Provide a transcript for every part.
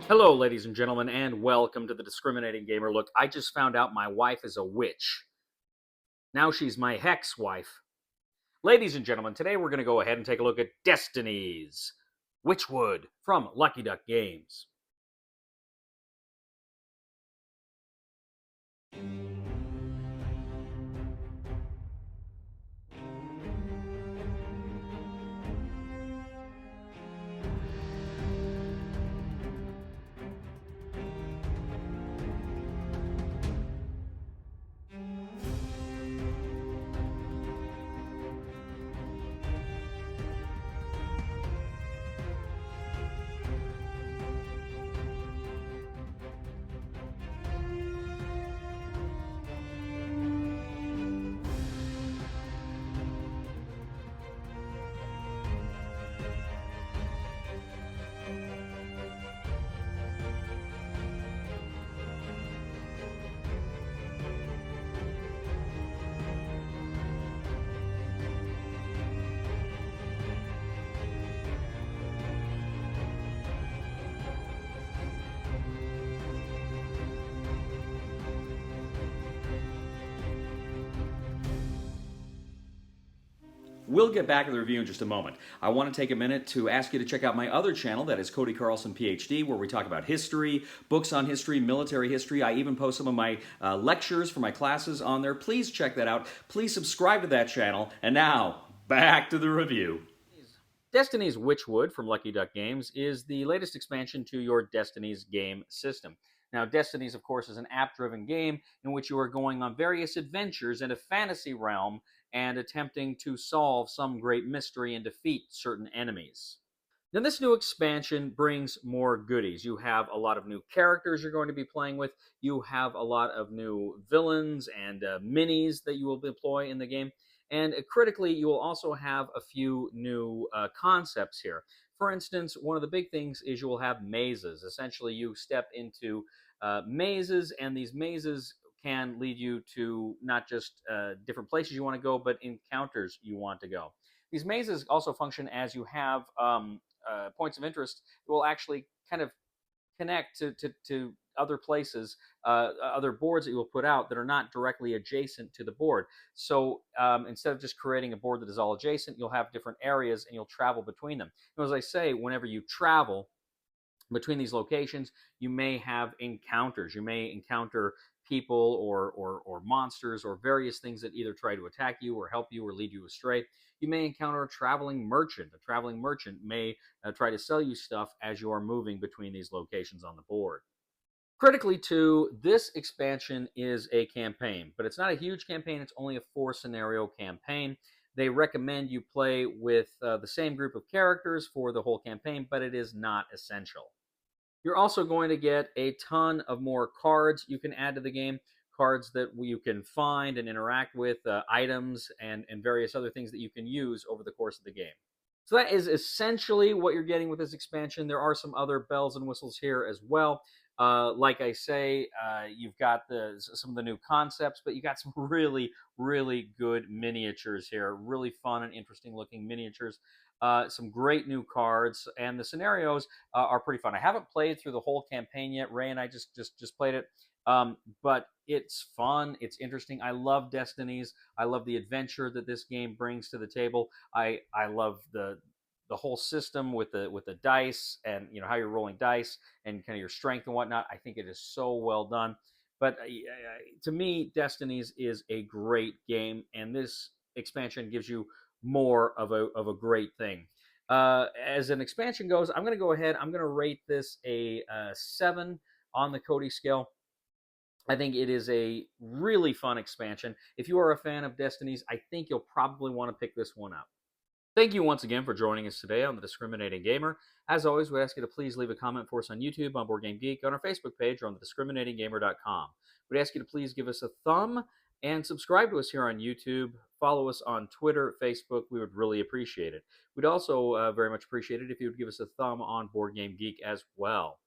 Hello, ladies and gentlemen, and welcome to the Discriminating Gamer. Look, I just found out my wife is a witch. Now she's my hex wife. Ladies and gentlemen, today we're going to go ahead and take a look at Destinies, Witchwood from Lucky Duck Games. We'll get back to the review in just a moment. I want to take a minute to ask you to check out my other channel, that is Cody Carlson, PhD, where we talk about history, books on history, military history. I even post some of my lectures for my classes on there. Please check that out. Please subscribe to that channel. And now, back to the review. Destinies Witchwood from Lucky Duck Games is the latest expansion to your Destinies game system. Now, Destinies, of course, is an app-driven game in which you are going on various adventures in a fantasy realm and attempting to solve some great mystery and defeat certain enemies. Now, this new expansion brings more goodies. You have a lot of new characters you're going to be playing with. You have a lot of new villains and minis that you will deploy in the game. And critically, you will also have a few new concepts here. For instance, one of the big things is you will have mazes. Essentially, you step into mazes, and these mazes can lead you to not just different places you want to go, but encounters you want to go. These mazes also function as you have points of interest that will actually kind of connect to other places, other boards that you will put out that are not directly adjacent to the board. So instead of just creating a board that is all adjacent, you'll have different areas and you'll travel between them. And as I say, whenever you travel between these locations, you may have encounters. You may encounter people or monsters or various things that either try to attack you or help you or lead you astray. You may encounter a traveling merchant. A traveling merchant may try to sell you stuff as you are moving between these locations on the board. Critically, too, this expansion is a campaign, but it's not a huge campaign. It's only a 4-scenario campaign. They recommend you play with the same group of characters for the whole campaign, but it is not essential. You're also going to get a ton of more cards you can add to the game, cards that you can find and interact with, items, and various other things that you can use over the course of the game. So that is essentially what you're getting with this expansion. There are some other bells and whistles here as well. Like I say, you've got some of the new concepts, but you got some really, really good miniatures here. Really fun and interesting looking miniatures. Some great new cards, and the scenarios are pretty fun. I haven't played through the whole campaign yet. Ray and I just played it, but it's fun. It's interesting. I love Destinies. I love the adventure that this game brings to the table. I love the whole system with the dice, and how you're rolling dice and kind of your strength and whatnot. I think it is so well done. But to me, Destinies is a great game, and this expansion gives you more of a great thing. As an expansion goes, I'm going to go ahead. I'm going to rate this a 7 on the Cody scale. I think it is a really fun expansion. If you are a fan of Destinies, I think you'll probably want to pick this one up. Thank you once again for joining us today on The Discriminating Gamer. As always, we ask you to please leave a comment for us on YouTube, on Board Game Geek, on our Facebook page, or on thediscriminatinggamer.com. We'd ask you to please give us a thumb and subscribe to us here on YouTube. Follow us on Twitter, Facebook. We would really appreciate it. We'd also very much appreciate it if you would give us a thumb on Board Game Geek as well.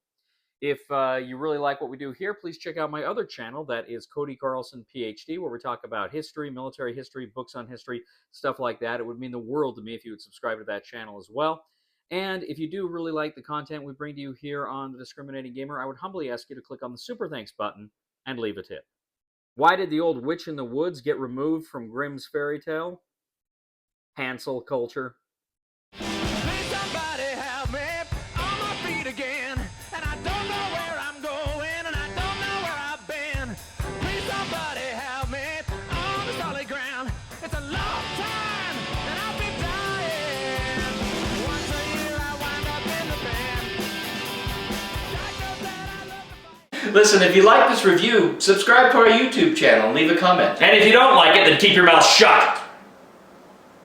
If you really like what we do here, please check out my other channel, that is Cody Carlson, PhD, where we talk about history, military history, books on history, stuff like that. It would mean the world to me if you would subscribe to that channel as well. And if you do really like the content we bring to you here on The Discriminating Gamer, I would humbly ask you to click on the Super Thanks button and leave a tip. Why did the old witch in the woods get removed from Grimm's fairy tale? Hansel culture. Please somebody help me on my feet again. And I don't know where I'm going, and I don't know where I've been. Please somebody help me on the solid ground. It's a long time, and I've been dying. Once a year I wind up in the band. God knows that I love to fight. Listen, if you like this review, subscribe to our YouTube channel and leave a comment. And if you don't like it, then keep your mouth shut.